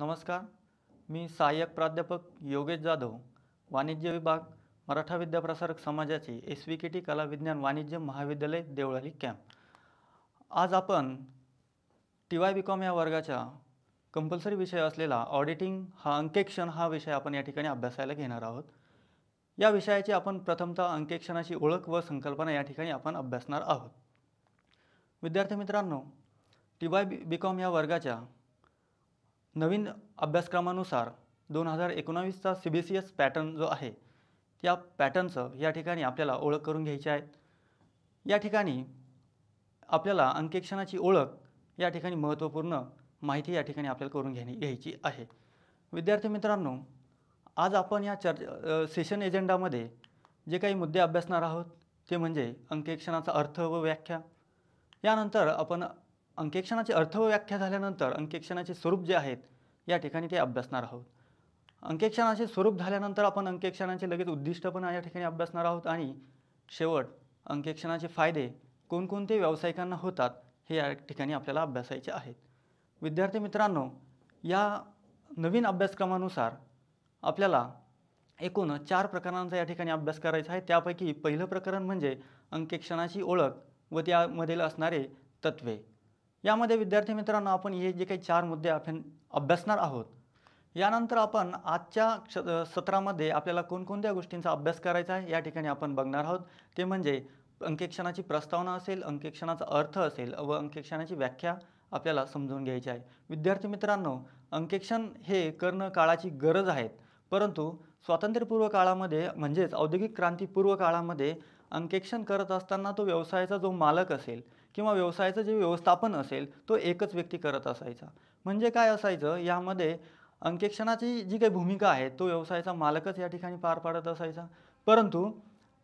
नमस्कार. मी सहाय्यक प्राध्यापक योगेश जाधव, वाणिज्य विभाग, मराठा विद्याप्रसारक समाजाचे SVKT कला विज्ञान वाणिज्य महाविद्यालय देवळाली कॅम्प. आज आपण TY.BCom या वर्गाच्या कंपल्सरी विषय असलेला ऑडिटिंग हा अंकेक्षण हा विषय आपण या ठिकाणी अभ्यासायला घेणार आहोत. या विषयाची आपण प्रथमतः अंकेक्षणाची ओळख व संकल्पना या ठिकाणी आपण अभ्यासणार आहोत. विद्यार्थी मित्रांनो, TY.BCom या वर्गाच्या नवीन अभ्यासक्रमानुसार 2019चा CBCS पॅटर्न जो आहे त्या पॅटर्नचं या ठिकाणी आपल्याला ओळख करून घ्यायची आहे. या ठिकाणी आपल्याला अंकेक्षणाची ओळख या ठिकाणी महत्त्वपूर्ण माहिती या ठिकाणी आपल्याला करून घ्यायची आहे. विद्यार्थी मित्रांनो, आज आपण या सेशन एजेंडामध्ये जे काही मुद्दे अभ्यासणार आहोत ते म्हणजे अंकेक्षणाचा अर्थ व व्याख्या. यानंतर आपण अंकेक्षणाचे अर्थ व व्याख्या झाल्यानंतर अंकेक्षणाचे स्वरूप जे आहेत या ठिकाणी ते अभ्यासणार आहोत. अंकेक्षणाचे स्वरूप झाल्यानंतर आपण अंकेक्षणाचे लगेच उद्दिष्ट पण या ठिकाणी अभ्यासणार आहोत आणि शेवट अंकेक्षणाचे फायदे कोणकोणते व्यावसायिकांना होतात हे या ठिकाणी आपल्याला अभ्यासायचे आहेत. विद्यार्थी मित्रांनो, या नवीन अभ्यासक्रमानुसार आपल्याला एकूण 4 प्रकरणांचा या ठिकाणी अभ्यास करायचा आहे. त्यापैकी पहिलं प्रकरण म्हणजे अंकेक्षणाची ओळख व त्यामधील असणारे तत्वे. यामध्ये विद्यार्थी मित्रांनो आपण हे जे काही 4 मुद्दे आपण अभ्यासणार आहोत. यानंतर आपण आजच्या सत्रामध्ये आपल्याला कोणकोणत्या गोष्टींचा अभ्यास करायचा आहे या ठिकाणी आपण बघणार आहोत. ते म्हणजे अंकेक्षणाची प्रस्तावना असेल, अंकेक्षणाचा अर्थ असेल व अंकेक्षणाची व्याख्या आपल्याला समजून घ्यायची आहे. विद्यार्थी मित्रांनो, अंकेक्षण हे करणं काळाची गरज आहे, परंतु स्वातंत्र्यपूर्व काळामध्ये म्हणजेच औद्योगिक क्रांतीपूर्व काळामध्ये अंकेक्षण करत असताना तो व्यवसायाचा जो मालक असेल किंवा व्यवसायाचं जे व्यवस्थापन असेल तो एकच व्यक्ती करत असायचा. म्हणजे काय असायचं, यामध्ये अंकेक्षणाची जी काही भूमिका आहे तो व्यवसायाचा मालकच या ठिकाणी पार पाडत असायचा. परंतु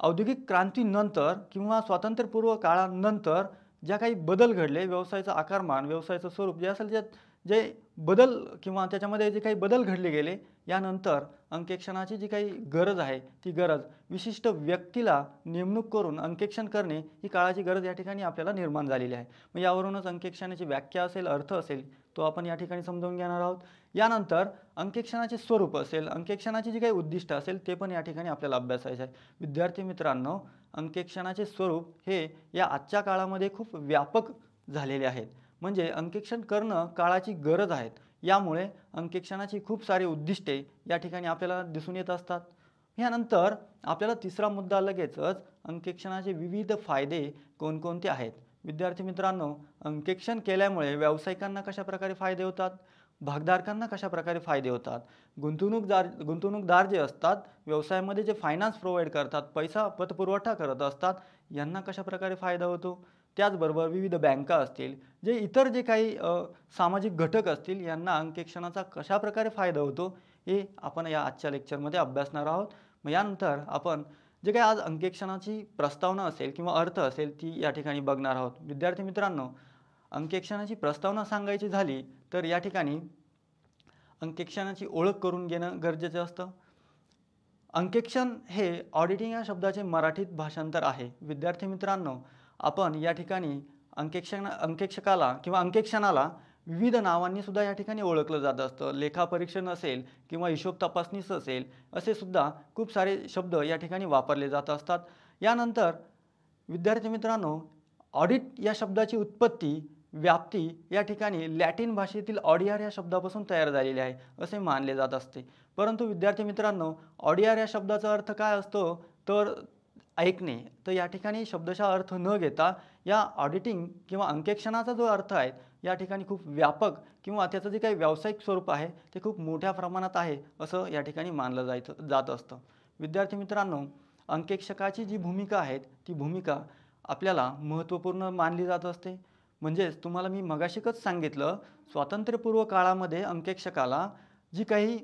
औद्योगिक क्रांतीनंतर किंवा स्वातंत्र्यपूर्व काळानंतर ज्या काही बदल घडले, व्यवसायाचं आकारमान, व्यवसायाचं स्वरूप जे असेल जे बदल किंवा त्याच्यामध्ये जे काही बदल घडले गेले, यानंतर अंकेक्षणाची जी काही गरज आहे ती गरज विशिष्ट व्यक्तीला नेमणूक करून अंकेक्षण करणे ही काळाची गरज या ठिकाणी आपल्याला निर्माण झालेली आहे. मग यावरूनच अंकेक्षणाची व्याख्या असेल, अर्थ असेल तो आपण या ठिकाणी समजून घेणार आहोत. यानंतर अंकेक्षणाचे स्वरूप असेल, अंकेक्षणाची जी काही उद्दिष्ट असेल ते पण या ठिकाणी आपल्याला अभ्यासायचे आहे. विद्यार्थी मित्रांनो, अंकेक्षणाचे स्वरूप हे या आजच्या काळामध्ये खूप व्यापक झालेले आहेत. म्हणजे अंकेक्षण करणं काळाची गरज आहे. यामुळे अंकेक्षणाची खूप सारी उद्दिष्टे या ठिकाणी आपल्याला दिसून येत असतात. यानंतर आपल्याला तिसरा मुद्दा लगेचच अंकेक्षणाचे विविध फायदे कोणकोणते आहेत. विद्यार्थी मित्रांनो, अंकेक्षण केल्यामुळे व्यावसायिकांना कशा प्रकारे फायदे होतात, भागधारकांना कशा प्रकारे फायदे होतात, गुंतवणूकदार जे असतात व्यवसायामध्ये जे फायनान्स प्रोव्हाइड करतात, पैसा पतपुरवठा करत असतात, यांना कशा प्रकारे फायदा होतो. त्याचबरोबर विविध बँका असतील, जे इतर जे काही सामाजिक घटक असतील यांना अंकेक्षणाचा कशा प्रकारे फायदा होतो हे आपण या आजच्या लेक्चरमध्ये अभ्यासणार आहोत. मग यानंतर आपण जे काही आज अंकेक्षणाची प्रस्तावना असेल किंवा अर्थ असेल ती या ठिकाणी बघणार आहोत. विद्यार्थी मित्रांनो, अंकेक्षणाची प्रस्तावना सांगायची झाली तर या ठिकाणी अंकेक्षणाची ओळख करून घेणं गरजेचं असतं. अंकेक्षण हे ऑडिटिंग या शब्दाचे मराठीत भाषांतर आहे. विद्यार्थी मित्रांनो, आपण या ठिकाणी अंकेक्षकाला किंवा अंकेक्षणाला विविध नावांनी सुद्धा या ठिकाणी ओळखलं जात असतं. लेखापरीक्षण असेल किंवा हिशोब तपासणीस असेल, असे सुद्धा खूप सारे शब्द या ठिकाणी वापरले जात असतात. यानंतर विद्यार्थी मित्रांनो, ऑडिट या शब्दाची उत्पत्ती व्याप्ती या ठिकाणी लॅटिन भाषेतील ऑडियार या शब्दापासून तयार झालेली आहे असे मानले जात असते. परंतु विद्यार्थी मित्रांनो, ऑडियार या शब्दाचा अर्थ काय असतो तर ऐकणे. तर या ठिकाणी शब्दशः अर्थ न घेता या ऑडिटिंग किंवा अंकेक्षणाचा जो अर्थ आहे या ठिकाणी खूप व्यापक किंवा त्याचं जे काही व्यावसायिक स्वरूप आहे ते खूप मोठ्या प्रमाणात आहे असं या ठिकाणी मानलं जात असतं. विद्यार्थी मित्रांनो, अंकेक्षकाची जी भूमिका आहे ती भूमिका आपल्याला महत्त्वपूर्ण मानली जात असते. म्हणजेच तुम्हाला मी मगाशीच सांगितलं, स्वातंत्र्यपूर्व काळामध्ये अंकेक्षकाला जी काही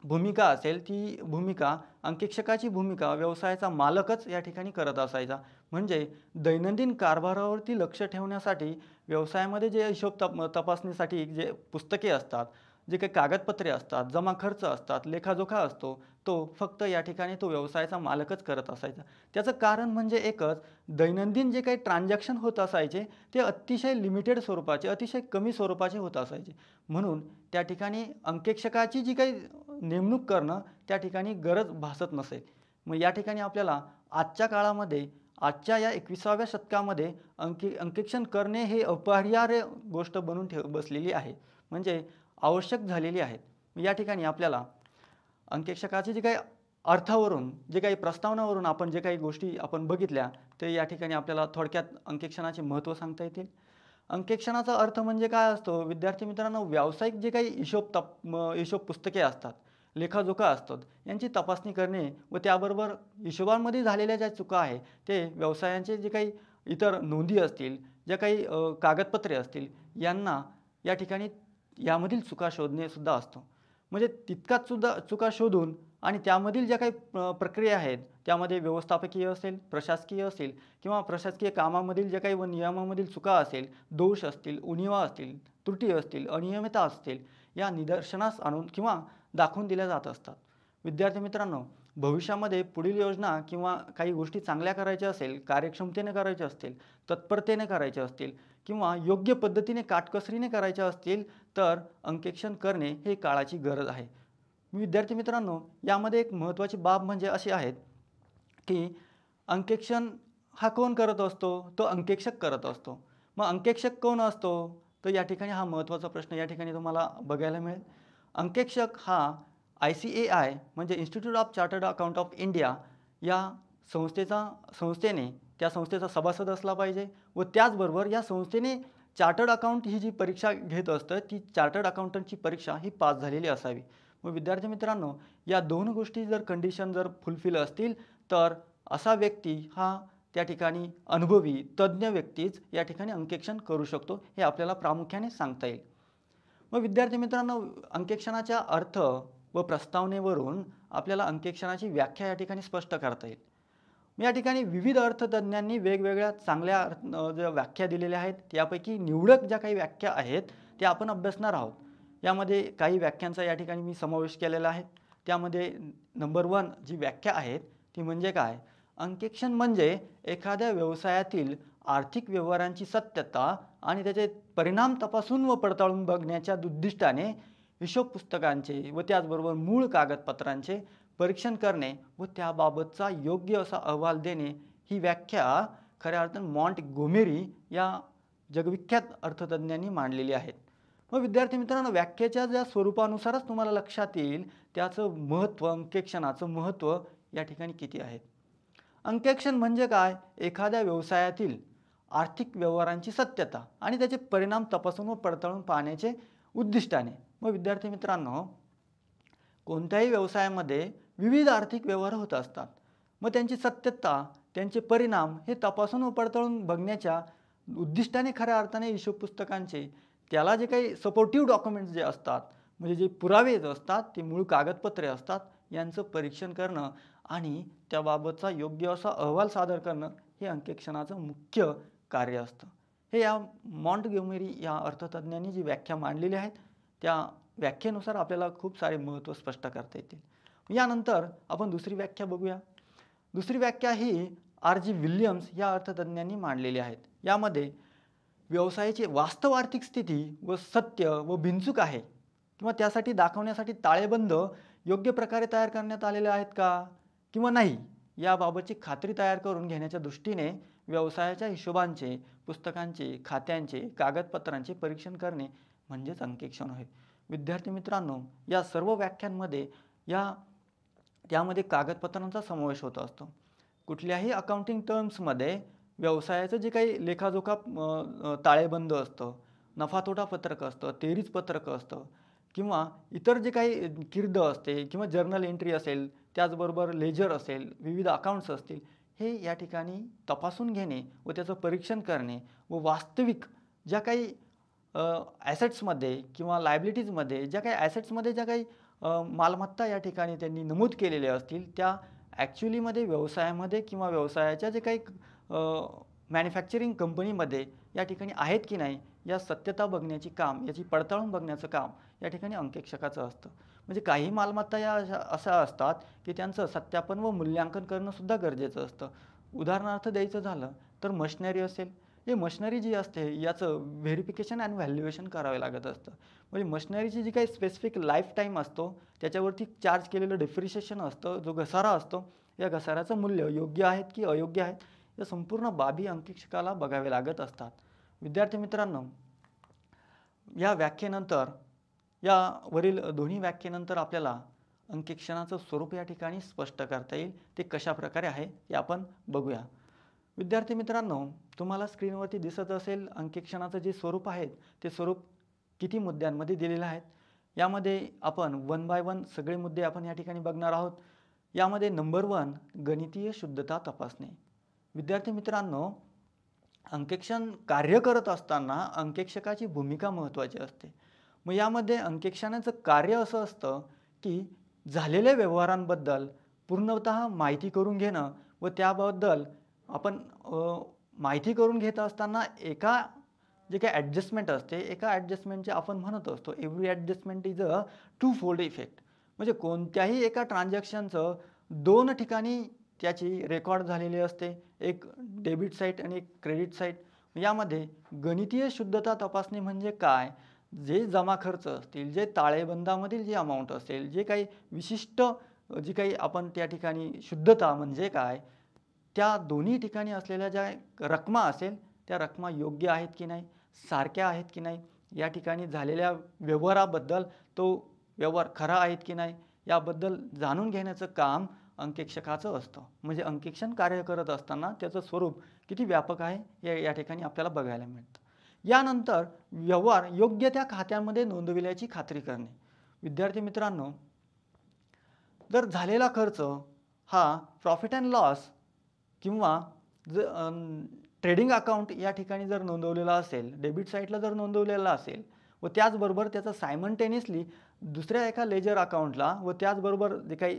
भूमिका असेल ती भूमिका अंकेक्षकाची भूमिका व्यवसायाचा मालकच या ठिकाणी करत असायचा. म्हणजे दैनंदिन कारभारावरती लक्ष ठेवण्यासाठी व्यवसायामध्ये जे हिशोब तपासणीसाठी जे पुस्तके असतात जे काही कागदपत्रे असतात, जमा खर्च असतात, लेखाजोखा असतो, तो फक्त या ठिकाणी तो व्यवसायाचा मालकच करत असायचा. त्याचं कारण म्हणजे एकच, दैनंदिन जे काही ट्रान्झॅक्शन होत असायचे ते अतिशय लिमिटेड स्वरूपाचे, अतिशय कमी स्वरूपाचे होत असायचे. म्हणून त्या ठिकाणी अंकेक्षकाची जी काही नेमणूक करणं त्या ठिकाणी गरज भासत नसे. मग या ठिकाणी आपल्याला आजच्या काळामध्ये, आजच्या या 21व्या शतकामध्ये अंकेक्षण करणे हे अपरिहार्य गोष्ट बनून बसलेली आहे. म्हणजे आवश्यक झालेली आहेत. या ठिकाणी आपल्याला अंकेक्षकाचे जे काही अर्थावरून, जे काही प्रस्तावनावरून आपण जे काही गोष्टी आपण बघितल्या, ते या ठिकाणी आपल्याला थोडक्यात अंकेक्षणाचे महत्त्व सांगता येतील. अंकेक्षणाचा अर्थ म्हणजे काय असतो? विद्यार्थी मित्रांनो, व्यावसायिक जे काही हिशोब पुस्तके असतात, लेखाजोखा असतात, यांची तपासणी करणे व त्याबरोबर हिशोबांमध्ये झालेल्या ज्या चुका आहे, ते व्यवसायांचे जे काही इतर नोंदी असतील, ज्या काही कागदपत्रे असतील, यांना या ठिकाणी यामधील चुका शोधणे सुद्धा असतो. म्हणजे तितकाच सुद्धा चुका शोधून आणि त्यामधील ज्या काही प्रक्रिया आहेत, त्यामध्ये व्यवस्थापकीय असेल, प्रशासकीय असेल किंवा प्रशासकीय कामामधील ज्या काही व नियमामधील चुका असेल, दोष असतील, उणिवा असतील, त्रुटी असतील, अनियमितता असतील, या निदर्शनास आणून किंवा दाखवून दिल्या जात असतात. विद्यार्थी मित्रांनो, भविष्यामध्ये पुढील योजना किंवा काही गोष्टी चांगल्या करायच्या असेल, कार्यक्षमतेने करायच्या असतील, तत्परतेने करायच्या असतील किंवा योग्य पद्धतीने काटकसरीने करायच्या असतील, तर अंकेक्षण करणे हे काळाची गरज आहे. विद्यार्थी मित्रांनो, यामध्ये एक महत्त्वाची बाब म्हणजे अशी आहे की अंकेक्षण हा कोण करत असतो? तो अंकेक्षक करत असतो. मग अंकेक्षक कोण असतो? तर या ठिकाणी हा महत्त्वाचा प्रश्न या ठिकाणी तुम्हाला बघायला मिळेल. अंकेक्षक हा ICAI म्हणजे institute of chartered account of India या त्या संस्थेचा सभासद असला पाहिजे व त्याचबरोबर या संस्थेने चार्टर्ड अकाउंट ही जी परीक्षा घेत असतं, ती चार्टर्ड अकाउंटंटची परीक्षा ही पास झालेली असावी. मग विद्यार्थी मित्रांनो, या दोन गोष्टी जर कंडिशन जर फुलफिल असतील, तर असा व्यक्ती हा त्या ठिकाणी अनुभवी तज्ज्ञ व्यक्तीच या ठिकाणी अंकेक्षण करू शकतो, हे आपल्याला प्रामुख्याने सांगता येईल. मग विद्यार्थी मित्रांनो, अंकेक्षणाचा अर्थ व प्रस्तावनेवरून आपल्याला अंकेक्षणाची व्याख्या या ठिकाणी स्पष्ट करता येईल. या ठिकाणी विविध अर्थतज्ज्ञांनी वेगवेगळ्या चांगल्या ज्या व्याख्या दिलेल्या आहेत, त्यापैकी निवडक ज्या काही व्याख्या आहेत त्या आपण अभ्यासणार आहोत. यामध्ये काही व्याख्यांचा या ठिकाणी मी समावेश केलेला आहे. त्यामध्ये नंबर 1 जी व्याख्या आहे ती म्हणजे काय? अंकेक्षण म्हणजे एखाद्या व्यवसायातील आर्थिक व्यवहारांची सत्यता आणि त्याचे परिणाम तपासून व पडताळून बघण्याच्या उद्दिष्टाने हिशोब पुस्तकांचे व त्याचबरोबर मूळ कागदपत्रांचे परीक्षण करणे व त्याबाबतचा योग्य असा अहवाल देणे, ही व्याख्या खऱ्या अर्थाने मॉन्टगोमेरी या जगविख्यात अर्थतज्ज्ञांनी मांडलेली आहे. मग विद्यार्थी मित्रांनो, व्याख्येच्या ज्या स्वरूपानुसारच तुम्हाला लक्षात येईल त्याचं महत्त्व, अंकेक्षणाचं महत्त्व या ठिकाणी किती आहे. अंकेक्षण म्हणजे काय? एखाद्या व्यवसायातील आर्थिक व्यवहारांची सत्यता आणि त्याचे परिणाम तपासून व पडताळून पाहण्याचे उद्दिष्टाने. मग विद्यार्थी मित्रांनो, कोणत्याही व्यवसायामध्ये विविध आर्थिक व्यवहार होत असतात. मग त्यांची सत्यता, त्यांचे परिणाम हे तपासून व पडताळून बघण्याच्या उद्दिष्टाने खऱ्या अर्थाने हिशोब पुस्तकांचे, त्याला जे काही सपोर्टिव्ह डॉक्युमेंट्स जे असतात, म्हणजे जे पुरावे जे असतात, ते मूळ कागदपत्रे असतात, यांचं परीक्षण करणं आणि त्याबाबतचा योग्य असा अहवाल सादर करणं हे अंकेक्षणाचं मुख्य कार्य असतं. हे या मॉन्टगोमेरी या अर्थतज्ज्ञांनी जी व्याख्या मांडलेली आहेत, त्या व्याख्येनुसार आपल्याला खूप सारे महत्त्व स्पष्ट करता येतील. यानंतर आपण दुसरी व्याख्या बघूया. दुसरी व्याख्या ही R.G. विल्यम्स या अर्थतज्ज्ञांनी मांडलेली आहेत. यामध्ये व्यवसायाची वास्तव आर्थिक स्थिती व सत्य व बिनचूक आहे किंवा त्यासाठी दाखवण्यासाठी ताळेबंद योग्य प्रकारे तयार करण्यात आलेले आहेत का किंवा नाही, याबाबतची खात्री तयार करून घेण्याच्या दृष्टीने व्यवसायाच्या हिशोबांचे, पुस्तकांचे, खात्यांचे, कागदपत्रांचे परीक्षण करणे म्हणजेच अंकेक्षण होय. विद्यार्थी मित्रांनो, या सर्व व्याख्यांमध्ये त्यामध्ये कागदपत्रांचा समावेश होत असतो. कुठल्याही अकाउंटिंग टर्म्समध्ये व्यवसायाचं जे काही लेखाजोखा ताळेबंद असतं, नफा-तोटा पत्रक असतं, तेरीच पत्रक असतं किंवा इतर जे काही कीर्द असते किंवा जर्नल एंट्री असेल, त्याचबरोबर लेजर असेल, विविध अकाउंट्स असतील, हे या ठिकाणी तपासून घेणे व त्याचं परीक्षण करणे व वास्तविक ज्या काही ॲसेट्समध्ये किंवा लायबिलिटीजमध्ये ज्या काही मालमत्ता या ठिकाणी त्यांनी नमूद केलेल्या असतील, त्या ॲक्च्युलीमध्ये व्यवसायामध्ये किंवा व्यवसायाच्या जे काही मॅन्युफॅक्चरिंग कंपनीमध्ये या ठिकाणी आहेत की नाही, या सत्यता बघण्याची काम, याची पडताळून बघण्याचं काम या ठिकाणी अंकेक्षकाचं असतं. म्हणजे काही मालमत्ता या अशा असतात की त्यांचं सत्यापन व मूल्यांकन करणं सुद्धा गरजेचं असतं. उदाहरणार्थ द्यायचं झालं तर मशिनरी असेल, ही मशिनरी जी असते याचं व्हेरिफिकेशन अँड व्हॅल्युएशन करावे लागत असतं. म्हणजे मशिनरीची जी काही स्पेसिफिक लाईफ टाईम असतो त्याच्यावरती चार्ज केलेलं डिप्रिशिएशन असतं, जो घसारा असतो, या घसाऱ्याचं मूल्य योग्य आहेत की अयोग्य आहेत या संपूर्ण बाबी अंकेक्षकाला बघावे लागत असतात. विद्यार्थी मित्रांनो, या व्याख्येनंतर, या वरील दोन्ही व्याख्येनंतर आपल्याला अंकेक्षणाचं स्वरूप या ठिकाणी स्पष्ट करता येईल. ते कशा प्रकारे आहे ते आपण बघूया. विद्यार्थी मित्रांनो, तुम्हाला स्क्रीनवरती दिसत असेल अंकेक्षणाचं जे स्वरूप आहे ते स्वरूप किती मुद्द्यांमध्ये दिलेलं आहे. यामध्ये आपण वन बाय वन सगळे मुद्दे आपण या ठिकाणी बघणार आहोत. यामध्ये नंबर 1 गणितीय शुद्धता तपासणे. विद्यार्थी मित्रांनो, अंकेक्षण कार्य करत असताना अंकेक्षकाची भूमिका महत्त्वाची असते. मग यामध्ये अंकेक्षणाचं कार्य असं असतं की झालेल्या व्यवहारांबद्दल पूर्णतः माहिती करून घेणं व त्याबद्दल आपण माहिती करून घेत असताना एका जे काही ॲडजस्टमेंट असते, एका ॲडजस्टमेंटचे आपण म्हणत असतो every adjustment is a two fold effect. म्हणजे कोणत्याही एका ट्रान्झॅक्शनचं 2 ठिकाणी त्याची रेकॉर्ड झालेली असते, एक डेबिट साईट आणि एक क्रेडिट साईट. यामध्ये गणितीय शुद्धता तपासणी म्हणजे काय, जे जमा खर्च असतील, जे ताळेबंदामधील जी अमाऊंट असेल, जे काही विशिष्ट जी काही आपण त्या ठिकाणी शुद्धता म्हणजे काय, त्या दोन्ही ठिकाणी असलेल्या ज्या रकमा असेल त्या रकमा योग्य आहेत की नाही, सारख्या आहेत की नाही, या ठिकाणी झालेल्या व्यवहाराबद्दल तो व्यवहार खरा आहेत की नाही याबद्दल जाणून घेण्याचं काम अंकेक्षकाचं असतं. म्हणजे अंकेक्षण कार्य करत असताना त्याचं स्वरूप किती व्यापक आहे या ठिकाणी आपल्याला बघायला मिळतं. यानंतर व्यवहार योग्य त्या खात्यामध्ये नोंदविल्याची खात्री करणे. विद्यार्थी मित्रांनो, जर झालेला खर्च हा प्रॉफिट अँड लॉस किंवा ट्रेडिंग अकाउंट या ठिकाणी जर नोंदवलेला असेल, डेबिट साईटला जर नोंदवलेला असेल व त्याचबरोबर त्याचा सायमल्टेनियसली दुसऱ्या एका लेजर अकाउंटला व त्याचबरोबर जे काही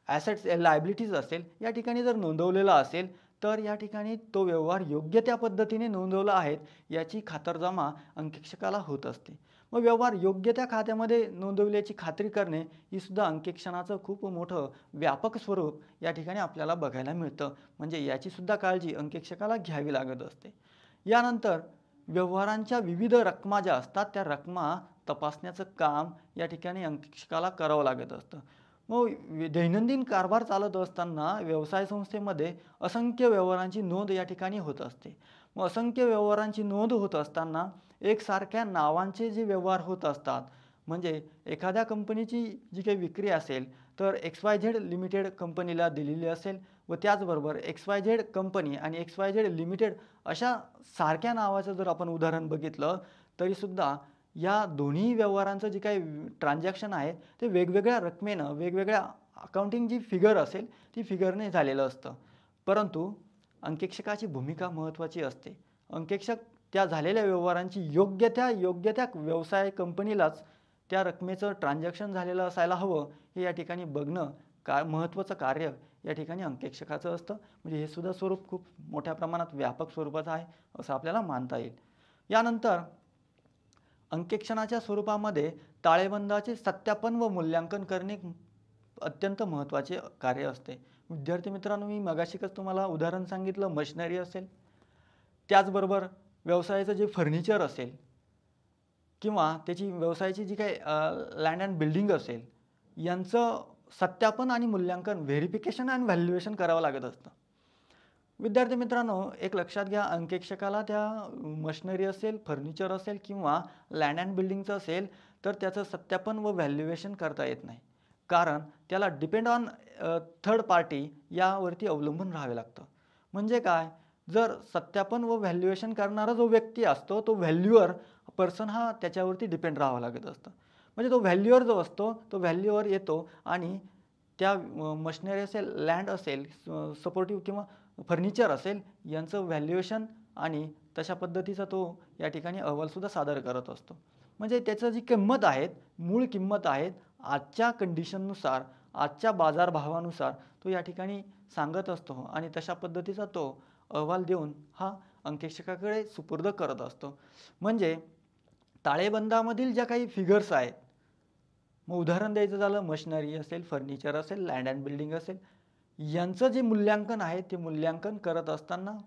ॲसेट्स लायबिलिटीज असेल या ठिकाणी जर नोंदवलेला असेल तर या ठिकाणी तो व्यवहार योग्य त्या पद्धतीने नोंदवला आहे याची खातरजमा अंकेक्षकाला होत असते. मग व्यवहार योग्य त्या खात्यामध्ये नोंदवल्याची खात्री करणे ही सुद्धा अंकेक्षणाचं खूप मोठं व्यापक स्वरूप या ठिकाणी आपल्याला बघायला मिळतं. म्हणजे याची सुद्धा काळजी अंकेक्षकाला घ्यावी लागत असते. यानंतर व्यवहारांच्या विविध रकमा ज्या असतात त्या रकमा तपासण्याचं काम या ठिकाणी अंकेक्षकाला करावं लागत असतं. मग दैनंदिन कारभार चालत असताना व्यवसाय संस्थेमध्ये असंख्य व्यवहारांची नोंद या ठिकाणी होत असते. मग असंख्य व्यवहारांची नोंद होत असताना एकसारख्या नावांचे जे व्यवहार होत असतात, म्हणजे एखाद्या कंपनीची जी काही विक्री असेल तर XYZ लिमिटेड कंपनीला दिलेली असेल व त्याचबरोबर XYZ कंपनी आणि XYZ लिमिटेड अशा सारख्या नावाचं जर आपण उदाहरण बघितलं तरीसुद्धा या दोन्ही व्यवहारांचं जे काही ट्रान्झॅक्शन आहे ते वेगवेगळ्या रकमेनं, वेगवेगळ्या अकाउंटिंग जी फिगर असेल ती फिगरने झालेलं असतं. परंतु अंकेक्षकाची भूमिका महत्त्वाची असते. अंकेक्षक त्या झालेल्या व्यवहारांची योग्य त्या व्यवसाय कंपनीलाच त्या रकमेचं ट्रान्झॅक्शन झालेलं असायला हवं हे या ठिकाणी बघणं महत्त्वाचं कार्य या ठिकाणी अंकेक्षकाचं असतं. म्हणजे हे सुद्धा स्वरूप खूप मोठ्या प्रमाणात व्यापक स्वरूपाचं आहे असं आपल्याला मानता येईल. यानंतर अंकेक्षणाच्या स्वरूपामध्ये ताळेबंदाचे सत्यापन व मूल्यांकन करणे अत्यंत महत्त्वाचे कार्य असते. विद्यार्थी मित्रांनो, मी मगाशीच तुम्हाला उदाहरण सांगितलं, मशिनरी असेल, त्याचबरोबर व्यवसायाचं जे फर्निचर असेल किंवा त्याची व्यवसायाची जी काही लँड अँड बिल्डिंग असेल यांचं सत्यापन आणि मूल्यांकन, व्हेरिफिकेशन अँड व्हॅल्युएशन करावं लागत असतं. विद्यार्थी मित्रांनो, एक लक्षात घ्या, अंकेक्षकाला त्या मशिनरी असेल, फर्निचर असेल किंवा लँड अँड बिल्डिंगचं असेल तर त्याचं सत्यापन व व्हॅल्युएशन करता येत नाही. कारण त्याला डिपेंड ऑन थर्ड पार्टी यावरती अवलंबून राहावे लागतं. म्हणजे काय, जर सत्यापन व व्हॅल्युएशन करणारा जो व्यक्ती असतो तो व्हॅल्युअर पर्सन हा त्याच्यावरती डिपेंड राहावं लागत असतं. म्हणजे तो व्हॅल्युअर जो असतो तो व्हॅल्युअर येतो आणि त्या मशिनरी असेल, लँड असेल, सपोर्टिव्ह किंवा फर्निचर असेल यांचं व्हॅल्युएशन आणि तशा पद्धतीचा तो या ठिकाणी अहवालसुद्धा सादर करत असतो. म्हणजे त्याचं जी किंमत आहे, मूळ किंमत आहे, आजच्या कंडिशननुसार, आजच्या बाजारभावानुसार तो या ठिकाणी सांगत असतो आणि तशा पद्धतीचा तो अहवाल देऊन हा अंकेक्षकाकडे सुपूर्द करत असतो. म्हणजे ताळेबंदामधील ज्या काही फिगर्स आहेत, मग उदाहरण द्यायचं झालं मशिनरी असेल, फर्निचर असेल, लँड अँड बिल्डिंग असेल, यांचं जे मूल्यांकन आहे ते मूल्यांकन करत असताना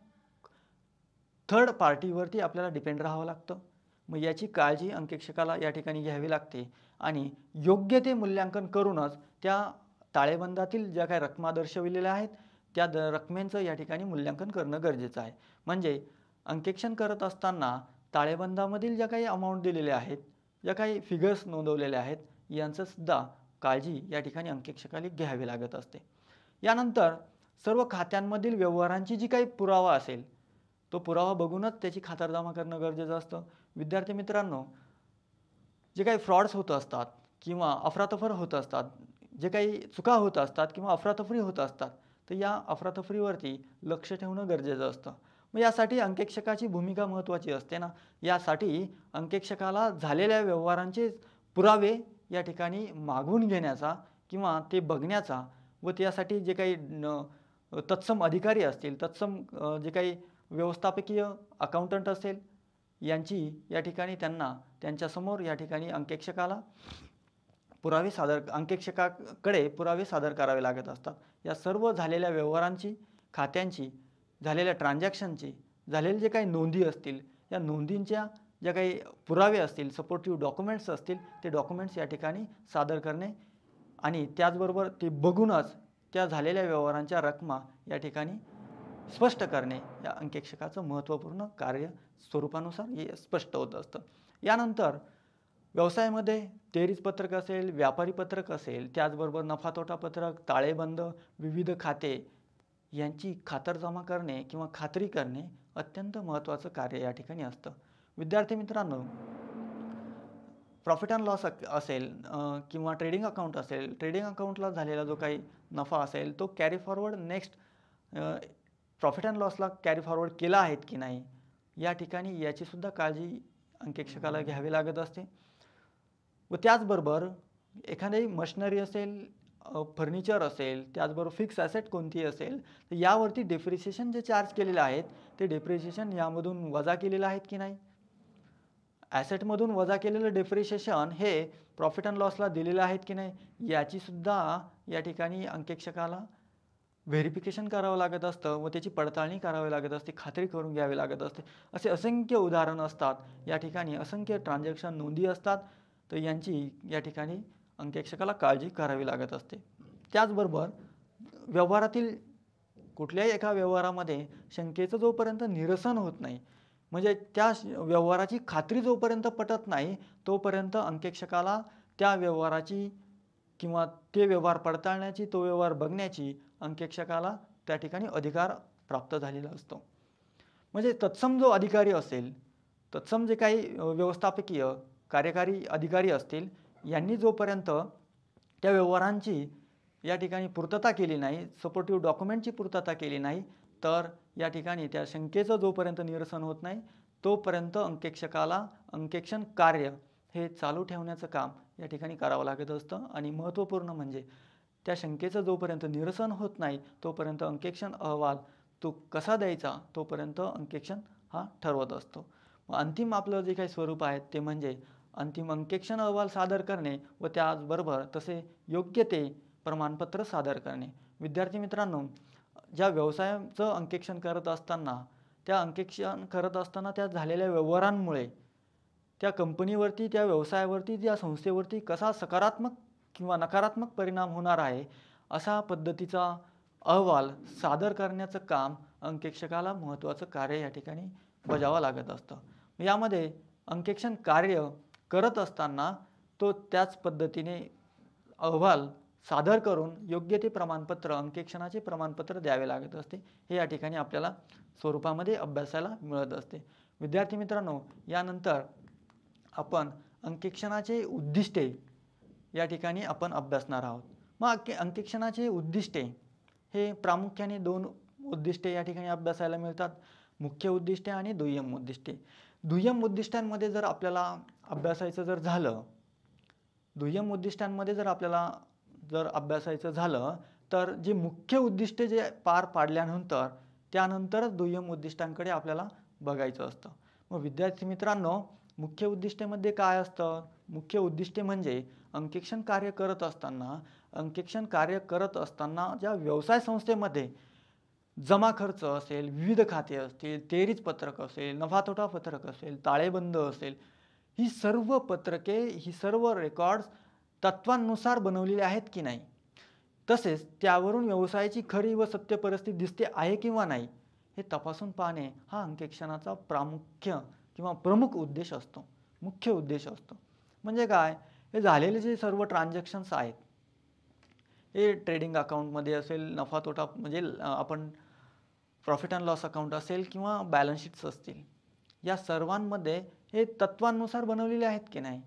थर्ड पार्टीवरती आपल्याला डिपेंड राहावं लागतं. मग याची काळजी अंकेक्षकाला या ठिकाणी घ्यावी लागते आणि योग्य ते मूल्यांकन करूनच त्या ताळेबंदातील ज्या काही रकमा दर्शविलेल्या आहेत त्या रकमेचं या ठिकाणी मूल्यांकन करणं गरजेचं आहे. म्हणजे अंकेक्षण करत असताना ताळेबंदामधील ज्या काही अमाऊंट दिलेल्या आहेत, ज्या काही फिगर्स नोंदवलेल्या आहेत, यांचंसुद्धा काळजी या ठिकाणी अंकेक्षकाला घ्यावी लागत असते. यानंतर सर्व खात्यांमधील व्यवहारांची जी काही पुरावा असेल तो पुरावा बघूनच त्याची खातरजमा करणं गरजेचं असतं. विद्यार्थी मित्रांनो, जे काही फ्रॉड्स होत असतात किंवा अफरातफर होत असतात, जे काही चुका होत असतात किंवा अफरातफरी होत असतात, तर या अफरातफरीवरती लक्ष ठेवणं गरजेचं असतं. मग यासाठी अंकेक्षकाची भूमिका महत्त्वाची असते ना. यासाठी अंकेक्षकाला झालेल्या व्यवहारांचे पुरावे या ठिकाणी मागवून घेण्याचा किंवा ते बघण्याचा व त्यासाठी जे काही तत्सम अधिकारी असतील, तत्सम जे काही व्यवस्थापकीय अकाउंटंट असेल, यांची या ठिकाणी त्यांना त्यांच्यासमोर या ठिकाणी अंकेक्षकाकडे पुरावे सादर करावे लागत असतात. या सर्व झालेल्या व्यवहारांची, खात्यांची, झालेल्या ट्रान्झॅक्शनची, झालेले जे काही नोंदी असतील, या नोंदींच्या ज्या काही पुरावे असतील, सपोर्टिव्ह डॉक्युमेंट्स असतील, ते डॉक्युमेंट्स या ठिकाणी सादर करणे आणि त्याचबरोबर ते बघूनच त्या झालेल्या व्यवहारांच्या रकमा या ठिकाणी स्पष्ट करणे या अंकेक्षकाचं महत्त्वपूर्ण कार्य स्वरूपानुसार हे स्पष्ट होत असतं. यानंतर व्यवसायामध्ये तेरीज पत्रक असेल, व्यापारी पत्रक असेल, त्याचबरोबर नफा तोटा पत्रक, ताळेबंद, विविध खाते यांची खातरजमा करणे किंवा खात्री करणे अत्यंत महत्त्वाचं कार्य या ठिकाणी असतं. विद्यार्थी मित्रांनो, प्रॉफिट अँड लॉस असेल किंवा ट्रेडिंग अकाउंट असेल, ट्रेडिंग अकाउंटला झालेला जो काही नफा असेल तो carry forward next profit and लॉसला कॅरी फॉरवर्ड केला आहेत की नाही, या ठिकाणी याचीसुद्धा काळजी अंकेक्षकाला घ्यावी लागत असते. व त्याचबरोबर एखादी मशिनरी असेल, फर्निचर असेल, त्याचबरोबर फिक्स ॲसेट कोणती असेल, तर यावरती डेप्रिसिएशन जे चार्ज केलेले आहेत ते डेप्रिसिएशन यामधून वजा केलेलं आहेत की नाही, ॲसेटमधून वजा केलेलं डेप्रिसिएशन हे प्रॉफिट अँड लॉसला दिलेलं आहेत की नाही, याचीसुद्धा या ठिकाणी अंकेक्षकाला व्हेरिफिकेशन करावं लागत असतं व त्याची पडताळणी करावी लागत असते, खात्री करून घ्यावी लागत असते. असे असंख्य उदाहरणं असतात, या ठिकाणी असंख्य ट्रान्झॅक्शन नोंदी असतात, तर यांची या ठिकाणी अंकेक्षकाला काळजी करावी लागत असते. त्याचबरोबर व्यवहारातील कुठल्याही एका व्यवहारामध्ये शंकेचं जोपर्यंत निरसन होत नाही, म्हणजे त्या व्यवहाराची खात्री जोपर्यंत पटत नाही, तोपर्यंत अंकेक्षकाला त्या व्यवहाराची किंवा ते व्यवहार पडताळण्याची, तो व्यवहार बघण्याची अंकेक्षकाला त्या ठिकाणी अधिकार प्राप्त झालेला असतो. म्हणजे तत्सम जो अधिकारी असेल, तत्सम जे काही व्यवस्थापकीय कार्यकारी अधिकारी असतील, यांनी जोपर्यंत त्या व्यवहारांची या ठिकाणी पूर्तता केली नाही, सपोर्टिव्ह डॉक्युमेंटची पूर्तता केली नाही, तर या ठिकाणी त्या शंकेचं जोपर्यंत निरसन होत नाही, तोपर्यंत अंकेक्षकाला अंकेक्षण कार्य हे चालू ठेवण्याचं काम या ठिकाणी करावं लागत असतं. आणि महत्त्वपूर्ण म्हणजे त्या शंकेचं जोपर्यंत निरसन होत नाही, तोपर्यंत अंकेक्षण अहवाल तो कसा द्यायचा, तोपर्यंत अंकेक्षण हा ठरवत असतो. अंतिम आपलं जे काही स्वरूप आहे ते म्हणजे अंतिम अंकेक्षण अहवाल सादर करणे व त्याचबरोबर तसे योग्य ते प्रमाणपत्र सादर करणे. विद्यार्थी मित्रांनो, ज्या व्यवसायाचं अंकेक्षण करत असताना त्या झालेल्या व्यवहारांमुळे त्या कंपनीवरती, त्या व्यवसायावरती, त्या संस्थेवरती कसा सकारात्मक किंवा नकारात्मक परिणाम होणार आहे, अशा पद्धतीचा अहवाल सादर करण्याचं काम अंकेक्षकाला महत्त्वाचं कार्य या ठिकाणी बजावावं लागत असतं. यामध्ये अंकेक्षण कार्य करत असताना तो त्याच पद्धतीने अहवाल सादर करून योग्य ते प्रमाणपत्र, अंकेक्षणाचे प्रमाणपत्र द्यावे लागत असते. हे या ठिकाणी आपल्याला स्वरूपामध्ये अभ्यासाला मिळत असते. विद्यार्थी मित्रांनो, यानंतर आपण अंकेक्षणाचे उद्दिष्टे या ठिकाणी आपण अभ्यासणार आहोत. मग अंकेक्षणाचे उद्दिष्टे हे प्रामुख्याने 2 उद्दिष्टे या ठिकाणी अभ्यासायला मिळतात, मुख्य उद्दिष्टे आणि दुय्यम उद्दिष्टे. दुय्यम उद्दिष्टांमध्ये जर आपल्याला अभ्यासायचं झालं तर जे मुख्य उद्दिष्टे जे पार पाडल्यानंतर त्यानंतरच दुय्यम उद्दिष्टांकडे आपल्याला बघायचं असतं. मग विद्यार्थी मित्रांनो, मुख्य उद्दिष्टेमध्ये काय असतं? मुख्य उद्दिष्टे म्हणजे अंकेक्षण कार्य करत असताना ज्या व्यवसाय संस्थेमध्ये जमा खर्च असेल, विविध खाते असतील, तेरीच पत्रक असेल, नफा-तोटा पत्रक असेल, ताळेबंद असेल, ही सर्व पत्रके, ही सर्व रेकॉर्ड्स तत्वांनुसार बनवलेली आहेत की नाही, तसेच त्यावरून व्यवसायाची खरी व सत्य परिस्थिती दिसते आहे किंवा नाही, हे तपासून पाहणे हा अंकेक्षणाचा प्रामुख्य किंवा प्रमुख उद्देश असतो, मुख्य उद्देश असतो. म्हणजे काय? हे झालेले जे सर्व ट्रान्झॅक्शन्स आहेत, हे ट्रेडिंग अकाउंटमध्ये असेल, नफा-तोटा म्हणजे आपण प्रॉफिट अँड लॉस अकाउंट असेल किंवा बॅलन्स शीट्स असतील, या सर्वांमध्ये हे तत्वांनुसार बनवलेले आहेत की नाही,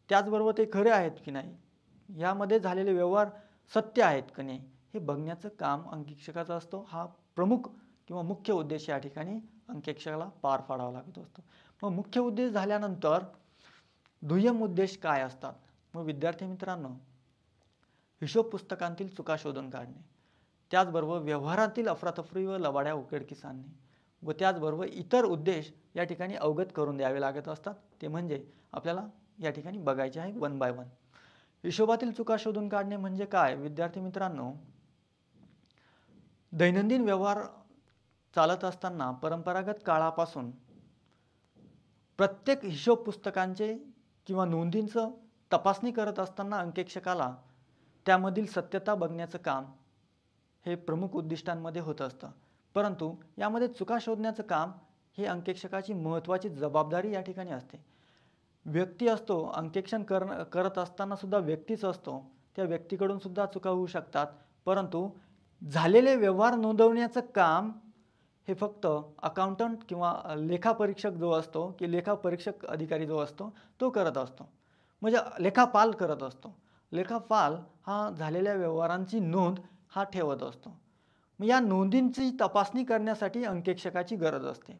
त्याचबरोबर ते खरे आहेत की नाही, यामध्ये झालेले व्यवहार सत्य आहेत की नाही, हे बघण्याचं काम अंकेक्षकाचा असतो. हा प्रमुख किंवा मुख्य उद्देश या ठिकाणी अंकेक्षकाला पार पाडावा लागत असतो. मग मुख्य उद्देश झाल्यानंतर दुय्यम उद्देश काय असतात? मग विद्यार्थी मित्रांनो, हिशोब पुस्तकांतील चुका शोधून काढणे, त्याचबरोबर व्यवहारातील अफरातफरी व लबाड्या उघडकीस आणणे व त्याचबरोबर इतर उद्देश या ठिकाणी अवगत करून द्यावे लागत असतात. ते म्हणजे आपल्याला या ठिकाणी बघायचे आहे वन बाय वन. हिशोबातील चुका शोधून काढणे म्हणजे काय? विद्यार्थी मित्रांनो, दैनंदिन व्यवहार चालत असताना परंपरागत काळापासून प्रत्येक हिशोब पुस्तकांचे किंवा नोंदींचं तपासणी करत असताना अंकेक्षकाला त्यामधील सत्यता बघण्याचं काम हे प्रमुख उद्दिष्टांमध्ये होत असतं. परंतु यामध्ये चुका शोधण्याचं काम हे अंकेक्षकाची महत्त्वाची जबाबदारी या ठिकाणी असते. व्यक्ती असतो, अंकेक्षण करत असताना सुद्धा व्यक्तीच असतो, त्या व्यक्तीकडून सुद्धा चुका होऊ शकतात. परंतु झालेले व्यवहार नोंदवण्याचं काम हे फक्त अकाउंटंट किंवा लेखापरीक्षक जो असतो की लेखापरीक्षक अधिकारी जो असतो तो करत असतो, म्हणजे लेखापाल करत असतो. लेखापाल हा झालेल्या व्यवहारांची नोंद हा ठेवत असतो. मग या नोंदींची तपासणी करण्यासाठी अंकेक्षकाची गरज असते.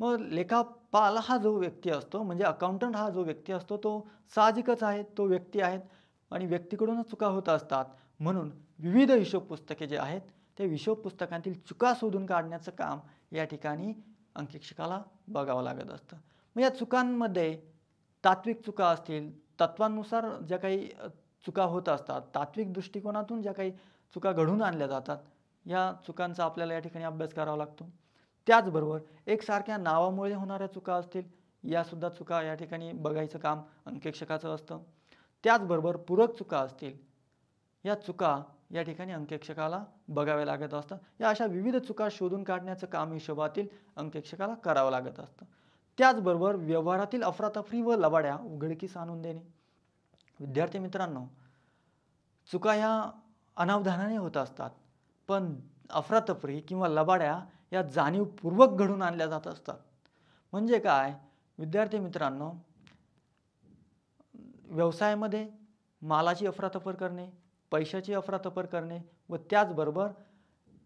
मग लेखापाल हा जो व्यक्ती असतो, म्हणजे अकाउंटंट हा जो व्यक्ती असतो, तो साहजिकच आहे, तो व्यक्ती आहे आणि व्यक्तीकडूनच चुका होत असतात. म्हणून विविध हिशोब पुस्तके जे आहेत ते हिशोब पुस्तकांतील चुका शोधून काढण्याचं काम या ठिकाणी अंकेक्षकाला बघावं लागत असतं. मग या चुकांमध्ये तात्विक चुका असतील, तत्वांनुसार ज्या काही चुका होत असतात, तात्विक दृष्टिकोनातून ज्या काही चुका घडून आणल्या जातात, या चुकांचा आपल्याला या ठिकाणी अभ्यास करावा लागतो. त्याचबरोबर एकसारख्या नावामुळे होणाऱ्या चुका असतील, यासुद्धा चुका या ठिकाणी बघायचं काम अंकेक्षकाचं असतं. त्याचबरोबर पूरक चुका असतील, या चुका या ठिकाणी अंकेक्षकाला बघाव्या लागत असतात. या अशा विविध चुका शोधून काढण्याचं काम हिशोबातील अंकेक्षकाला करावं लागत असतं. त्याचबरोबर व्यवहारातील अफरातफरी व लबाड्या उघडकीस आणून देणे. विद्यार्थी मित्रांनो, चुका ह्या अनावधानाने होत असतात, पण अफरातफरी किंवा लबाड्या या जाणीवपूर्वक घडून आणल्या जात असतात. म्हणजे काय? विद्यार्थी मित्रांनो, व्यवसायामध्ये मालाची अफरातफर करणे, पैशाची अफरातफर करणे व त्याचबरोबर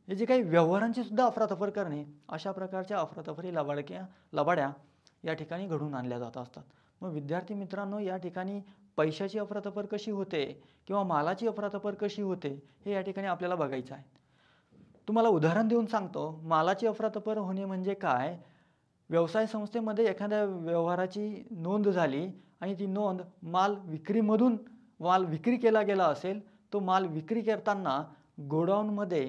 हे जे काही व्यवहारांची सुद्धा अफरातफर करणे, अशा प्रकारच्या अफरातफरी लबाड्या या ठिकाणी घडून आणल्या जात असतात. मग विद्यार्थी मित्रांनो, या ठिकाणी पैशाची अफरातफर कशी होते किंवा मालाची अफरातफर कशी होते हे या ठिकाणी आपल्याला बघायचं आहे. तुम्हाला उदाहरण देऊन सांगतो. मालाची अफरातफर होणे म्हणजे काय? व्यवसाय संस्थेमध्ये एखाद्या व्यवहाराची नोंद झाली आणि ती नोंद माल विक्री केला गेला असेल, तो माल विक्री करताना गोडाऊनमध्ये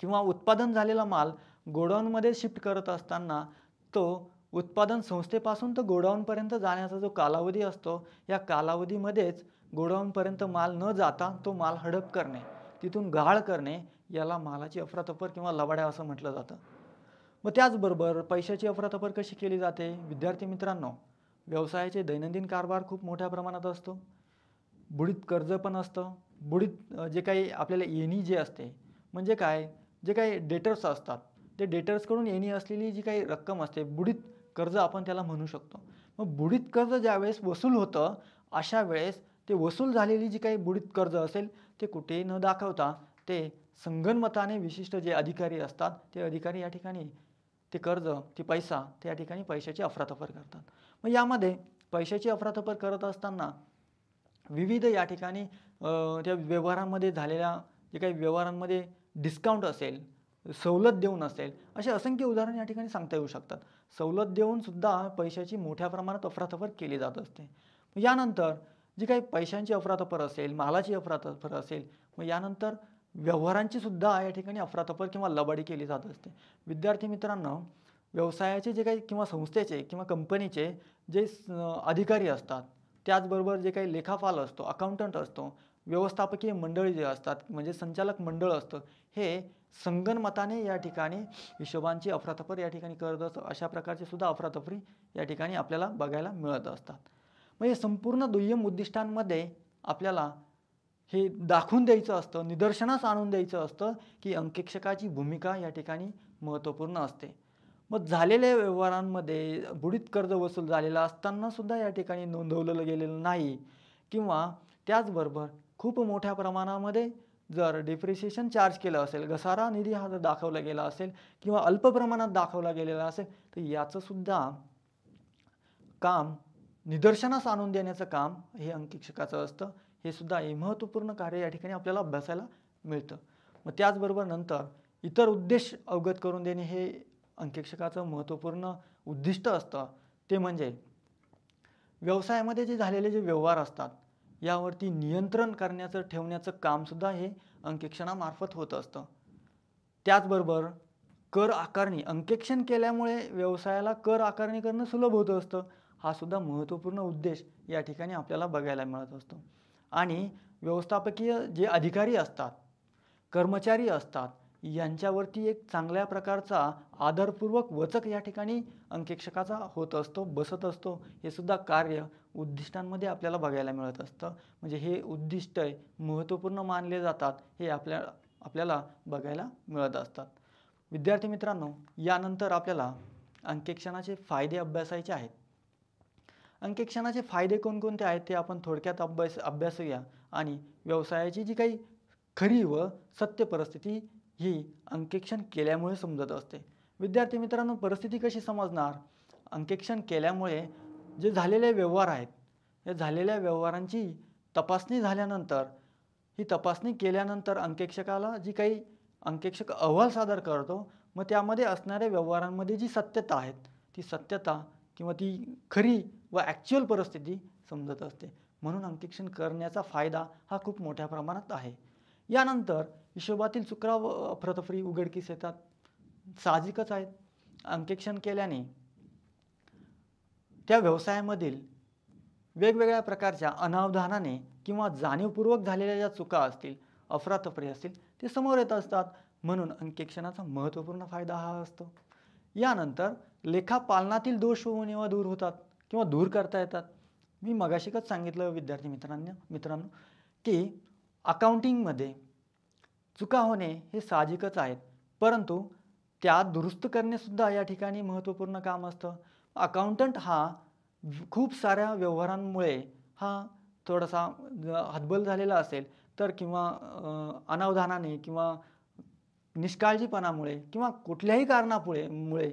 किंवा उत्पादन झालेला माल गोडाऊनमध्ये शिफ्ट करत असताना तो उत्पादन संस्थेपासून तर गोडाऊनपर्यंत जाण्याचा जो कालावधी असतो, या कालावधीमध्येच गोडाऊनपर्यंत माल न जाता तो माल हडप करणे, तिथून गाळ करणे, याला मालाची अफरातफर किंवा लबाड्या असं म्हटलं जातं. मग त्याचबरोबर पैशाची अफरातफर कशी केली जाते? विद्यार्थी मित्रांनो, व्यवसायाचे दैनंदिन कारभार खूप मोठ्या प्रमाणात असतो. बुडीत कर्ज पण असतं. बुडीत जे काही आपल्याला येणी जे असते, म्हणजे काय, जे काही डेटर्स असतात, ते डेटर्सकडून येणी असलेली जी काही रक्कम असते, बुडीत कर्ज आपण त्याला म्हणू शकतो. मग बुडीत कर्ज ज्यावेळेस वसूल होतं, अशा वेळेस ते वसूल झालेली जी काही बुडीत कर्ज असेल, ते कुठेही न दाखवता ते संगनमताने विशिष्ट जे अधिकारी असतात, ते अधिकारी या ठिकाणी ते कर्ज, ते पैसा, ते या ठिकाणी पैशाची अफरातफर करतात. मग यामध्ये पैशाची अफरातफर करत असताना विविध या ठिकाणी त्या व्यवहारांमध्ये झालेल्या जे काही व्यवहारांमध्ये डिस्काउंट असेल, सवलत देऊन असेल, असे असंख्य उदाहरण या ठिकाणी सांगता येऊ शकतात. सवलत देऊन सुद्धा पैशाची मोठ्या प्रमाणात अफरातफर केली जात असते. यानंतर जी काही पैशांची अफरातफर असेल, मालाची अफरातफर असेल, मग यानंतर व्यवहारांची सुद्धा या ठिकाणी अफरातफर किंवा लबाडी केली जात असते. विद्यार्थी मित्रांनो, व्यवसायाचे जे काही किंवा संस्थेचे किंवा कंपनीचे जे अधिकारी असतात, त्याचबरोबर जे काही लेखापाल असतो, अकाउंटंट असतो, व्यवस्थापकीय मंडळी जे असतात म्हणजे संचालक मंडळ असतं, हे संगनमताने या ठिकाणी हिशोबांची अफरातफर या ठिकाणी करत असतं. अशा प्रकारचे सुद्धा अफरातफरी या ठिकाणी आपल्याला बघायला मिळत असतात. म्हणजे संपूर्ण दुय्यम उद्दिष्टांमध्ये आपल्याला हे दाखवून द्यायचं असतं, निदर्शनास आणून द्यायचं असतं की अंकेक्षकाची भूमिका या ठिकाणी महत्त्वपूर्ण असते. मग झालेल्या व्यवहारांमध्ये बुडीत कर्ज वसूल झालेलं असताना सुद्धा या ठिकाणी नोंदवलं गेलेलं नाही किंवा त्याचबरोबर खूप मोठ्या प्रमाणामध्ये जर डिप्रिसिएशन चार्ज केलं असेल, घसारा निधी हा जर दाखवला गेला असेल किंवा अल्प प्रमाणात दाखवला गेलेला असेल, तर याचं सुद्धा काम निदर्शनास आणून देण्याचं काम हे अंकेक्षकाचं असतं. हे सुद्धा हे महत्त्वपूर्ण कार्य या ठिकाणी आपल्याला अभ्यासायला मिळतं. मग त्याचबरोबर नंतर इतर उद्देश अवगत करून देणे हे अंकेक्षकाचं महत्त्वपूर्ण उद्दिष्ट असतं. ते म्हणजे व्यवसायामध्ये जे झालेले जे व्यवहार असतात यावरती नियंत्रण करण्याचं ठेवण्याचं कामसुद्धा हे अंकेक्षणामार्फत होत असतं. त्याचबरोबर कर आकारणी अंकेक्षण केल्यामुळे व्यवसायाला कर आकारणी करणं सुलभ होत असतं. हा सुद्धा महत्त्वपूर्ण उद्देश या ठिकाणी आपल्याला बघायला मिळत असतो. आणि व्यवस्थापकीय जे अधिकारी असतात, कर्मचारी असतात, यांच्यावरती एक चांगल्या प्रकारचा आदरपूर्वक वचक या ठिकाणी अंकेक्षकाचा होत असतो, बसत असतो. हे सुद्धा कार्य उद्दिष्टांमध्ये आपल्याला बघायला मिळत असतं. म्हणजे हे उद्दिष्ट महत्त्वपूर्ण मानले जातात, हे आपल्याला बघायला मिळत असतात. विद्यार्थी मित्रांनो, यानंतर आपल्याला अंकेक्षणाचे फायदे अभ्यासायचे आहेत. अंकेक्षणाचे फायदे कोणकोणते आहेत ते आपण थोडक्यात अभ्यासूया आणि व्यवसायाची जी काही खरी व सत्य परिस्थिती ही अंकेक्षण केल्यामुळे समजत असते. विद्यार्थी मित्रांनो, परिस्थिती कशी समजणार? अंकेक्षण केल्यामुळे जे झालेले व्यवहार आहेत, या झालेल्या व्यवहारांची तपासणी झाल्यानंतर, ही तपासणी केल्यानंतर अंकेक्षकाला जी काही अंकेक्षक अहवाल सादर करतो, मग त्यामध्ये असणाऱ्या व्यवहारांमध्ये जी सत्यता आहेत, ती सत्यता किंवा ती खरी व ॲक्च्युअल परिस्थिती समजत असते. म्हणून अंकेक्षण करण्याचा फायदा हा खूप मोठ्या प्रमाणात आहे. यानंतर हिशोबातील चुका व अफरातफरी उघडकीस येतात. साहजिकच आहेत. अंकेक्षण केल्याने त्या व्यवसायामधील वेगवेगळ्या प्रकारच्या अनावधानाने किंवा जाणीवपूर्वक झालेल्या ज्या चुका असतील, अफरातफरी असतील, ते समोर येत असतात. म्हणून अंकेक्षणाचा महत्त्वपूर्ण फायदा हा असतो. यानंतर लेखापालनातील दोष व उणिवा दूर होतात किंवा दूर करता येतात. मी मगाशीच सांगितलं विद्यार्थी मित्रांनो की अकाउंटिंगमध्ये चुका होणे हे साहजिकच आहेत, परंतु त्या दुरुस्त करणेसुद्धा या ठिकाणी महत्त्वपूर्ण काम असतं. अकाउंटंट हा खूप साऱ्या व्यवहारांमुळे हा थोडासा हतबल झालेला असेल तर किंवा अनावधानाने किंवा निष्काळजीपणामुळे किंवा कुठल्याही कारणामुळे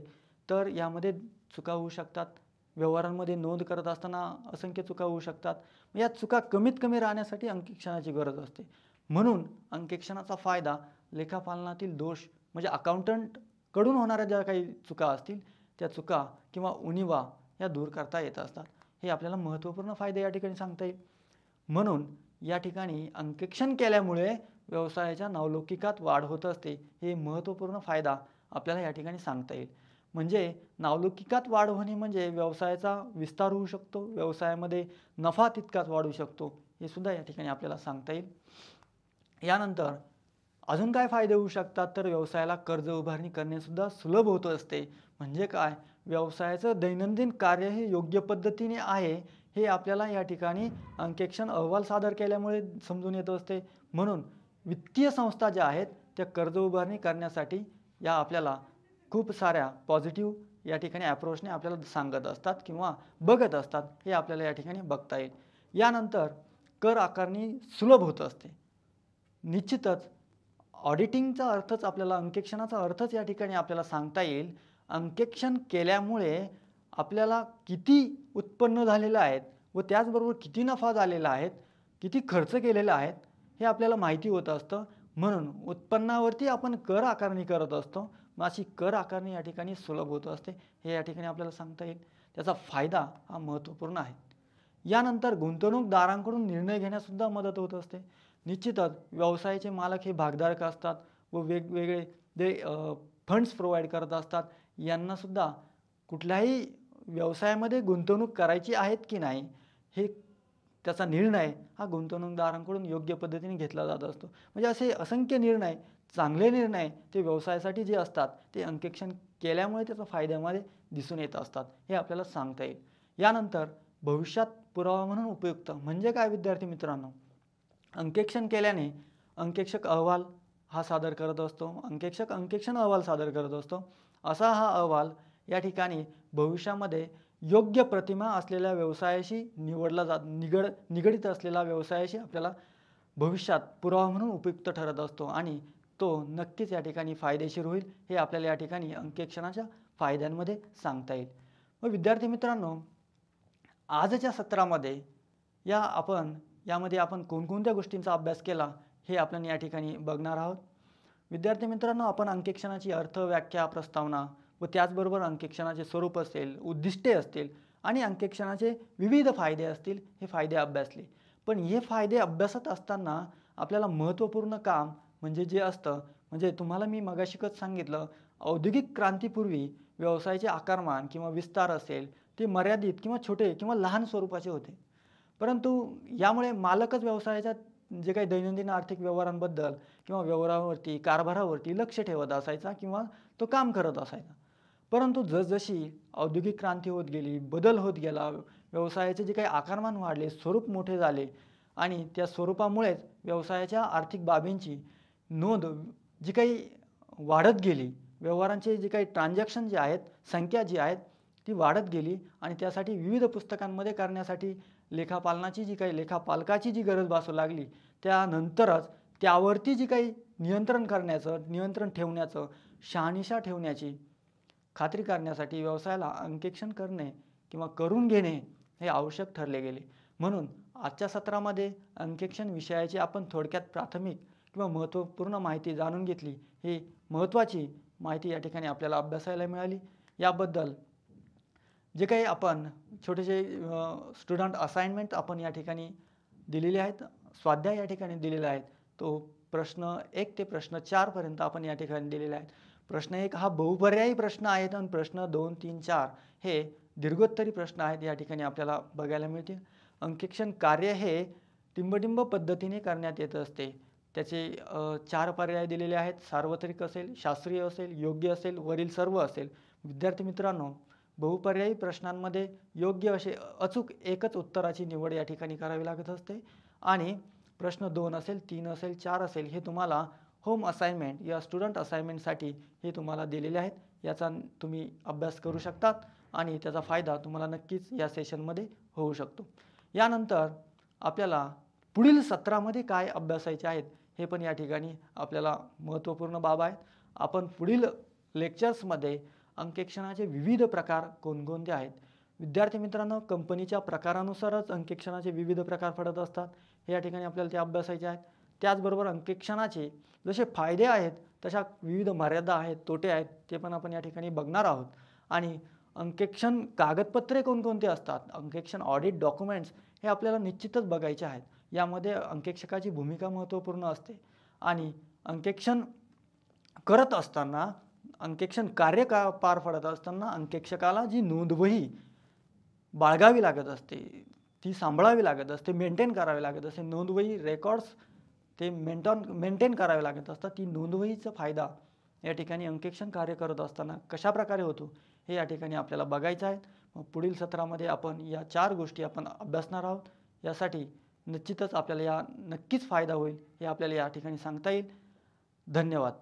तर यामध्ये चुका होऊ शकतात. व्यवहारांमध्ये नोंद करत असताना असंख्य चुका होऊ शकतात. या चुका कमीत कमी राहण्यासाठी अंकेक्षणाची गरज असते. म्हणून अंकेक्षणाचा फायदा लेखापालनातील दोष म्हणजे अकाउंटंटकडून होणाऱ्या ज्या काही चुका असतील त्या चुका किंवा उणिवा या दूर करता येत असतात. हे आपल्याला महत्त्वपूर्ण फायदे या ठिकाणी सांगता येईल. म्हणून या ठिकाणी अंकेक्षण केल्यामुळे व्यवसायाच्या नावलौकिकात वाढ होत असते. हे महत्त्वपूर्ण फायदा आपल्याला या ठिकाणी सांगता येईल. म्हणजे नावलौकिकात वाढ होणे म्हणजे व्यवसायाचा विस्तार होऊ शकतो, व्यवसायामध्ये नफा तितकाच वाढू शकतो, हे सुद्धा या ठिकाणी आपल्याला सांगता येईल. यानंतर अजून काय फायदे होऊ शकतात तर व्यवसायाला कर्ज उभारणी करणेसुद्धा सुलभ होत असते. म्हणजे काय, व्यवसायाचं दैनंदिन कार्य हे योग्य पद्धतीने आहे हे आपल्याला या ठिकाणी अंकेक्षण अहवाल सादर केल्यामुळे समजून येत असते. म्हणून वित्तीय संस्था ज्या आहेत त्या कर्ज उभारणी करण्यासाठी या आपल्याला खूप साऱ्या पॉझिटिव्ह या ठिकाणी ॲप्रोचने आपल्याला सांगत असतात किंवा बघत असतात, हे आपल्याला या ठिकाणी बघता येईल. यानंतर कर आकारणी सुलभ होत असते. निश्चितच ऑडिटिंगचा अर्थच आपल्याला अंकेक्षणाचा अर्थच या ठिकाणी आपल्याला सांगता येईल. अंकेक्षण केल्यामुळे आपल्याला किती उत्पन्न झालेलं आहे व त्याचबरोबर किती नफा झालेला आहे, किती खर्च केलेला आहे हे आपल्याला माहिती होत असतं. म्हणून उत्पन्नावरती आपण कर आकारणी करत असतो, मग अशी कर आकारणी या ठिकाणी सुलभ होत असते, हे या ठिकाणी आपल्याला सांगता येईल. त्याचा फायदा हा महत्त्वपूर्ण आहे. यानंतर गुंतवणूकदारांकडून निर्णय घेण्यासुद्धा मदत होत असते. निश्चितच व्यवसायाचे मालक हे भागधारक असतात व वेगवेगळे जे फंड्स प्रोव्हाइड करत असतात, यांनासुद्धा कुठल्याही व्यवसायामध्ये गुंतवणूक करायची आहेत की नाही, हे त्याचा निर्णय हा गुंतवणूकदारांकडून योग्य पद्धतीने घेतला जात असतो. म्हणजे असे असंख्य निर्णय, चांगले निर्णय ते व्यवसायासाठी जे असतात, ते अंकेक्षण केल्यामुळे त्याचा फायद्यामध्ये दिसून येत असतात, हे आपल्याला सांगता येईल. यानंतर भविष्यात पुरावा म्हणून उपयुक्त म्हणजे काय विद्यार्थी मित्रांनो? अंकेक्षण केल्याने अंकेक्षक अहवाल हा सादर करत असतो, अंकेक्षक अंकेक्षण अहवाल सादर करत असतो. असा हा अहवाल या ठिकाणी भविष्यामध्ये योग्य प्रतिमा असलेल्या व्यवसायाशी निगडित असलेला व्यवसायाशी आपल्याला भविष्यात पुरावा म्हणून उपयुक्त ठरत असतो आणि तो नक्कीच या ठिकाणी फायदेशीर होईल, हे आपल्याला या ठिकाणी अंकेक्षणाच्या फायद्यांमध्ये सांगता येईल. मग विद्यार्थी मित्रांनो, आजच्या सत्रामध्ये यामध्ये आपण कोणकोणत्या गोष्टींचा अभ्यास केला हे आपण या ठिकाणी बघणार आहोत. विद्यार्थी मित्रांनो, आपण अंकेक्षणाची अर्थ, व्याख्या, प्रस्तावना व त्याचबरोबर अंकेक्षणाचे स्वरूप असेल, उद्दिष्टे असतील आणि अंकेक्षणाचे विविध फायदे असतील, हे फायदे अभ्यासले. पण हे फायदे अभ्यासत असताना आपल्याला महत्त्वपूर्ण काम म्हणजे जे असतं, म्हणजे तुम्हाला मी मगाशीच सांगितलं, औद्योगिक क्रांतीपूर्वी व्यवसायाचे आकारमान किंवा विस्तार असेल, ते मर्यादित किंवा छोटे किंवा लहान स्वरूपाचे होते. परंतु यामुळे मालकच व्यवसायाच्या जे काही दैनंदिन आर्थिक व्यवहारांबद्दल किंवा व्यवहारावरती, कारभारावरती लक्ष ठेवत असायचा किंवा तो काम करत असायचा. परंतु जसजशी औद्योगिक क्रांती होत गेली, बदल होत गेला, व्यवसायाचे जे काही आकारमान वाढले, स्वरूप मोठे झाले आणि त्या स्वरूपामुळेच व्यवसायाच्या आर्थिक बाबींची नोंद जी काही वाढत गेली, व्यवहारांचे जे काही ट्रान्झॅक्शन जे आहेत, संख्या जी आहेत ती वाढत गेली आणि त्यासाठी विविध पुस्तकांमध्ये करण्यासाठी लेखापालकाची जी गरज भासू लागली, त्यानंतरच त्यावरती जी काही नियंत्रण ठेवण्याचं, शहानिशा ठेवण्याची खात्री करण्यासाठी व्यवसायाला अंकेक्षण करणे किंवा करून घेणे हे आवश्यक ठरले गेले. म्हणून आजच्या सत्रामध्ये अंकेक्षण विषयाची आपण थोडक्यात प्राथमिक किंवा महत्त्वपूर्ण माहिती जाणून घेतली. ही महत्त्वाची माहिती या ठिकाणी आपल्याला अभ्यासायला मिळाली. याबद्दल जे काही आपण छोटेसे स्टुडंट असाइनमेंट आपण या ठिकाणी दिलेले आहेत, स्वाध्याय या ठिकाणी दिलेला आहे, तो प्रश्न 1 ते प्रश्न 4 पर्यंत आपण या ठिकाणी दिलेले आहेत. प्रश्न 1 हा बहुपर्यायी प्रश्न आहेत आणि प्रश्न 2, 3, 4 हे दीर्घोत्तरी प्रश्न आहेत, या ठिकाणी आपल्याला बघायला मिळतील. अंकेक्षण कार्य हे टिंबटिंब पद्धतीने करण्यात येत असते. त्याचे 4 पर्याय दिलेले आहेत. सार्वत्रिक असेल, शास्त्रीय असेल, योग्य असेल, वरील सर्व असेल. विद्यार्थी मित्रांनो, बहुपर्यायी प्रश्नांमध्ये योग्य असे अचूक एकच उत्तराची निवड या ठिकाणी करावी लागत असते आणि प्रश्न 2 असेल, 3 असेल, 4 असेल हे तुम्हाला होम असाइनमेंट या स्टुडंट असाइनमेंटसाठी हे तुम्हाला दिलेले आहेत. याचा तुम्ही अभ्यास करू शकतात आणि त्याचा फायदा तुम्हाला नक्कीच या सेशनमध्ये होऊ शकतो. यानंतर आपल्याला पुढील सत्रामध्ये काय अभ्यासायचे आहेत हे पण या ठिकाणी आपल्याला महत्त्वपूर्ण बाब आहेत. आपण पुढील लेक्चर्समध्ये अंकेक्षणाचे विविध प्रकार कोणकोणते आहेत. विद्यार्थी मित्रांनो, कंपनीच्या प्रकारानुसारच अंकेक्षणाचे विविध प्रकार पडत असतात, हे या ठिकाणी आपल्याला ते अभ्यासायचे आहेत. त्याचबरोबर अंकेक्षणाचे जसे फायदे आहेत तशा विविध मर्यादा आहेत, तोटे आहेत, ते पण आपण या ठिकाणी बघणार आहोत. आणि अंकेक्षण कागदपत्रे कोणकोणते असतात, अंकेक्षण ऑडिट डॉक्युमेंट्स हे आपल्याला निश्चितच बघायचे आहेत. यामध्ये अंकेक्षकाची भूमिका महत्त्वपूर्ण असते आणि अंकेक्षण करत असताना, अंकेक्षण कार्य पार पडत असताना अंकेक्षकाला जी नोंदवही बाळगावी लागत असते, ती सांभाळावी लागत असते, मेंटेन करावी लागत असते. नोंदवही रेकॉर्ड्स ते मेंटेन करावे लागत असतात. ती नोंदवहीचा फायदा या ठिकाणी अंकेक्षण कार्य करत असताना कशा प्रकारे होतो हे या ठिकाणी आपल्याला बघायचं आहे. मग पुढील सत्रामध्ये आपण या 4 गोष्टी आपण अभ्यासणार आहोत. यासाठी निश्चितच आपल्याला नक्कीच फायदा होईल हे आपल्याला या ठिकाणी सांगता येईल. धन्यवाद.